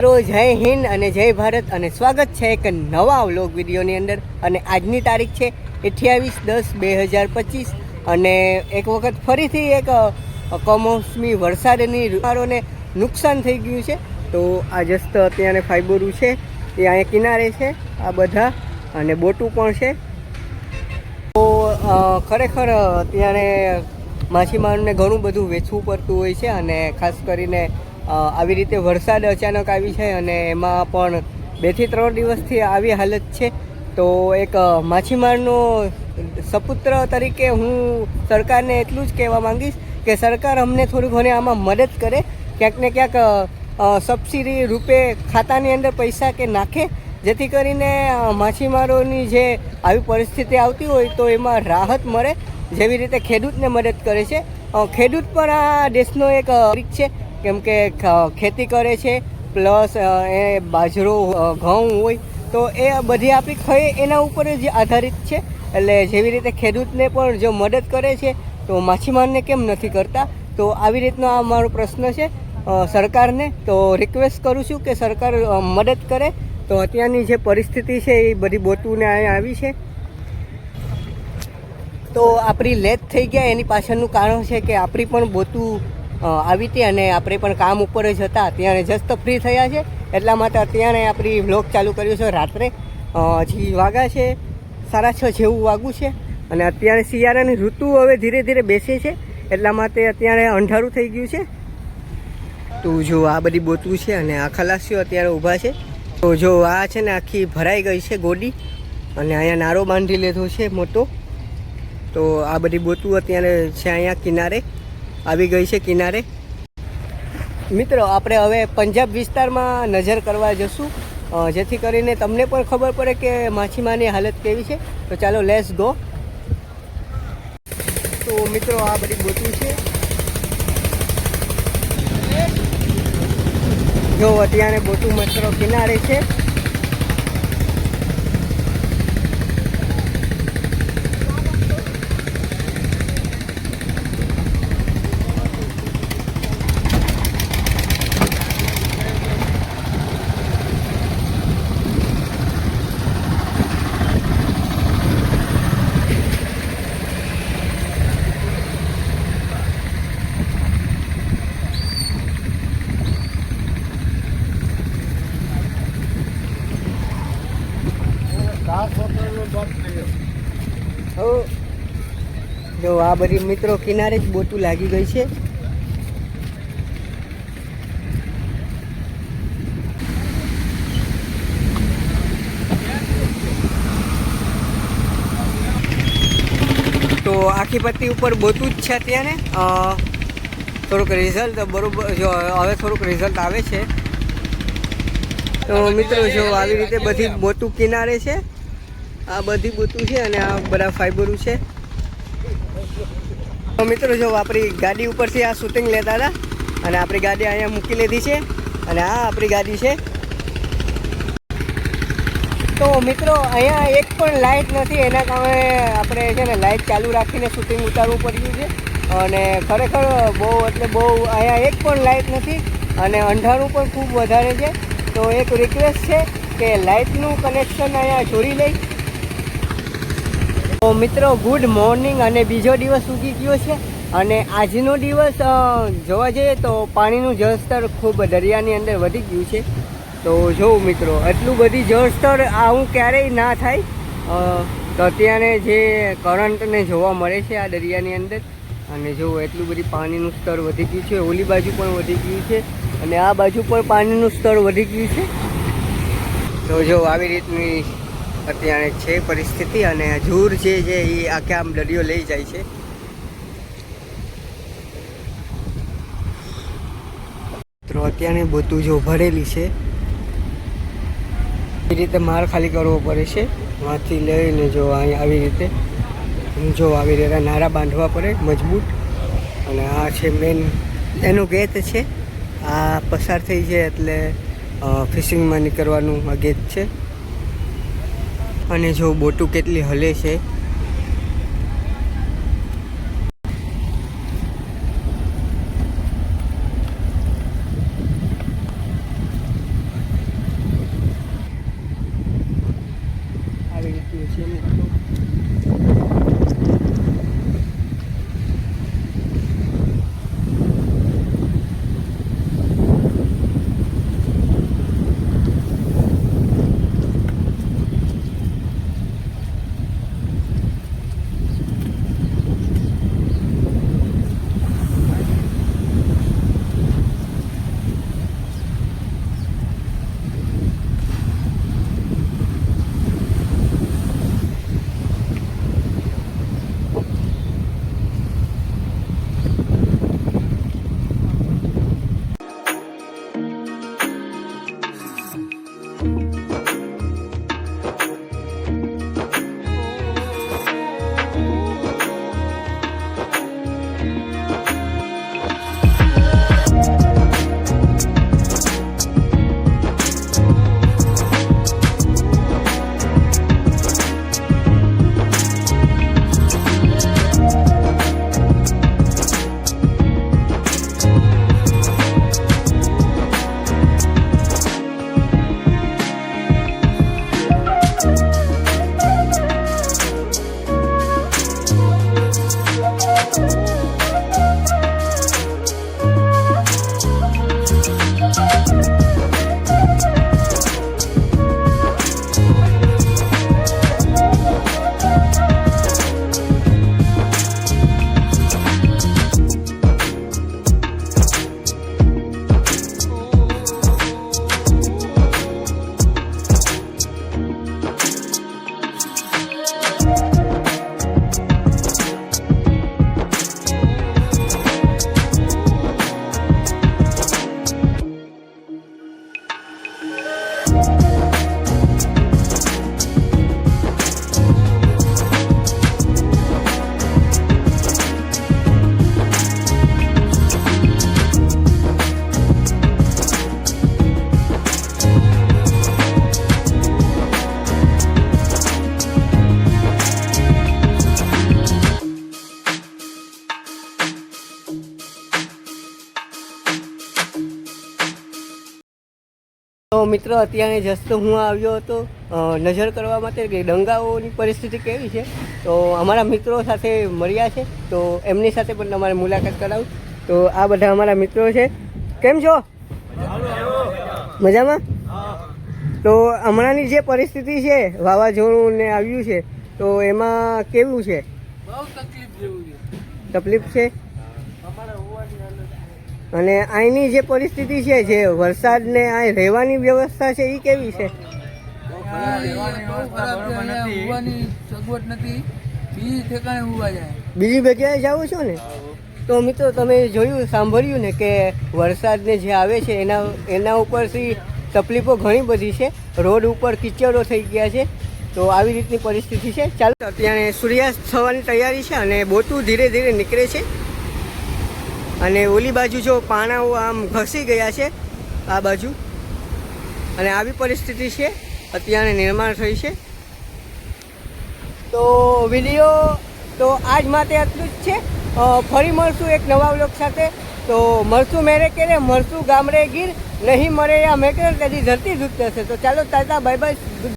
જય હિન્દ અને જય ભારત અને સ્વાગત છે એક નવા વ્લોગ વિડીયોની અંદર। અને આજની તારીખ છે 28/10/2025 અને એક વખત ફરીથી એક કમોસમી વરસાદની ઋતુને નુકસાન થઈ ગયું છે। તો આ જસ્ટ અત્યારે ફાઈબરું છે એ અહીંયા કિનારે છે આ બધા અને બોટું પણ છે। તો ખરેખર અત્યારે માછીમારોને ઘણું બધું વેચવું પડતું હોય છે અને ખાસ કરીને આવી રીતે વરસાદ અચાનક આવી છે અને એમાં પણ 2 થી 3 દિવસથી આવી હાલત છે। તો એક માછીમારનો સપુત્ર તરીકે હું સરકારને એટલું જ કહેવા માંગીશ કે સરકાર અમને થોડી ઘણી આમાં મદદ કરે, ક્યાંક ને ક્યાંક સબસિડી રૂપે ખાતાની અંદર પૈસા કે નાખે, જેથી કરીને માછીમારોની જે આવી પરિસ્થિતિ આવતી હોય તો એમાં રાહત મળે, જેવી રીતે ખેડૂતને મદદ કરે છે। ખેડૂત પણ આ દેશનો એક નાગરિક છે, કેમ કે ખેતી કરે છે પ્લસ એ બાજરો ઘઉં હોય તો એ બધી આપણી ખાઈએ એના ઉપર જ આધારિત છે। એટલે જેવી રીતે ખેડૂતને પણ જો મદદ કરે છે તો માછીમારને કેમ નથી કરતા? તો આવી રીતનો આ મારો પ્રશ્ન છે સરકારને। તો રિક્વેસ્ટ કરું છું કે સરકાર મદદ કરે। તો અત્યારની જે પરિસ્થિતિ છે એ બધી બોટુને અહીંયા આવી છે। તો આપણી લેટ થઈ ગયા એની પાછળનું કારણ છે કે આપણી પણ બોટું આવી હતી અને આપણે પણ કામ ઉપર જ હતા, ત્યારે જસ્ટ ફ્રી થયા છે એટલા માટે અત્યારે આપણી વ્લોગ ચાલુ કર્યો છે રાત્રે। હજી વાગ્યા છે 6:30 જેવું વાગ્યું છે અને અત્યારે શિયાળાની ઋતુ હવે ધીરે ધીરે બેસે છે એટલા માટે અત્યારે અંધારું થઈ ગયું છે। તો જો આ બધી બોટું છે અને આ ખલાસીઓ અત્યારે ઊભા છે। તો જો આ છે ને આખી ભરાઈ ગઈ છે ગોડી અને અહીંયા નારો બાંધી લીધો છે મોટો। તો આ બધી બોટું અત્યારે છે અહીંયા કિનારે આવી ગઈ છે કિનારે। મિત્રો આપણે હવે પંજાબ વિસ્તારમાં નજર કરવા જશું, જેથી કરીને તમને પણ ખબર પડે કે માછીમારની હાલત કેવી છે। તો ચાલો લેટ્સ ગો। તો મિત્રો આ બધી બોટું છે, જો અત્યારે બોટું મિત્રો કિનારે છે। જો આ બધી મિત્રો કિનારે જ બોટું લાગી ગઈ છે। તો આખી પટ્ટી ઉપર બોટું જ છે અત્યારે। થોડુંક રિઝલ્ટ બરોબર જો હવે થોડુંક રિઝલ્ટ આવે છે। તો મિત્રો જો આવી રીતે બધી બોટું કિનારે છે, આ બધી બોટું છે અને આ બધા ફાઈબરું છે। તો મિત્રો જો આપણી ગાડી ઉપરથી આ શૂટિંગ લેતા હતા અને આપણી ગાડી અહીંયા મૂકી લીધી છે અને આ આપણી ગાડી છે। તો મિત્રો અહીંયા એક પણ લાઇટ નથી, એના કારણે આપણે છે ને લાઇટ ચાલુ રાખીને શૂટિંગ ઉતારવું પડ્યું છે અને ખરેખર બહુ એટલે બહુ અહીંયા એક પણ લાઇટ નથી અને અંધારું પણ ખૂબ વધારે છે। તો એક રિક્વેસ્ટ છે કે લાઇટનું કનેક્શન અહીંયા જોડી લઈ। તો મિત્રો ગુડ મોર્નિંગ અને બીજો દિવસ ઉગી ગયો છે અને આજનો દિવસ જોવા જઈએ તો પાણીનું જળસ્તર ખૂબ દરિયાની અંદર વધી ગયું છે। તો જોઉં મિત્રો એટલું બધી જળસ્તર આવું ક્યારેય ના થાય। તો અત્યારે જે કરંટને જોવા મળે છે આ દરિયાની અંદર અને જો એટલું બધી પાણીનું સ્તર વધી ગયું છે, ઓલી બાજુ પણ વધી ગયું છે અને આ બાજુ પણ પાણીનું સ્તર વધી ગયું છે। તો જો આવી રીતની અત્યારે છે પરિસ્થિતિ અને જૂર છે જે એ આખે આમ દરિયો લઈ જાય છે। તો અત્યારે બોટું જો ભરેલી છે એ રીતે માર ખાલી કરવો પડે છે વાંથી લઈને। જો અહીંયા આવી રીતે જો આવી રીતે નારા બાંધવા પડે મજબૂત અને આ છે મેન એનું ગેટ છે, આ પસાર થઈ જાય એટલે ફિશિંગમાં નીકળવાનું આ ગેટ છે। અને જો બોટું કેટલી હલે છે। તો મિત્રો અત્યારે જસ્ટ હું આવ્યો હતો નજર કરવા માટે કે દંગાઓની પરિસ્થિતિ કેવી છે. તો અમારા મિત્રો સાથે મળ્યા છે, તો એમની સાથે પણ તમારે મુલાકાત કરાવું. તો આ બધા અમારા મિત્રો છે. કેમ છો? મજામાં? તો હમણાંની જે પરિસ્થિતિ છે, વાવાઝોડું ને આવ્યું છે, તો એમાં કેવું છે? બહુ તકલીફ જેવું છે. તકલીફ છે. અને અહીંની જે પરિસ્થિતિ છે, જે વરસાદ ને અહીં રહેવાની વ્યવસ્થા છે, એ કેવી છે? બહુ ખરાબ છે. અહીંયા હોવાની સગવડ નથી. બીજી ઠેકાણે હોવા જાય. બીજી જગ્યાએ જાઓ છો ને? તો મિત્રો તમે જોયું સાંભળ્યું ને કે વરસાદને જે આવે છે એના ઉપરથી તકલીફો ઘણી બધી છે. રોડ ઉપર કિચડો થઈ ગયા છે. તો આવી રીતની પરિસ્થિતિ છે. ચાલો, અત્યારે સૂર્યાસ્ત થવાની તૈયારી છે અને બોટું ધીરે ધીરે નીકળે છે. અને ઓલી બાજુ જો પાણાઓ આમ ઘસી ગયા છે આ બાજુ, અને આવી પરિસ્થિતિ છે અત્યારે નિર્માણ થઈ છે. તો વિડીયો તો આજ માટે આટલું જ છે. ફરી મળશું એક નવા વ્લોગ સાથે. તો મળશું મેરે કેરે, મળશું ગામડે ગીર, નહીં મળે યા મેં કરે તેથી ધરતી ધૂત થશે. તો ચાલો, ટાટા, બાય બાય.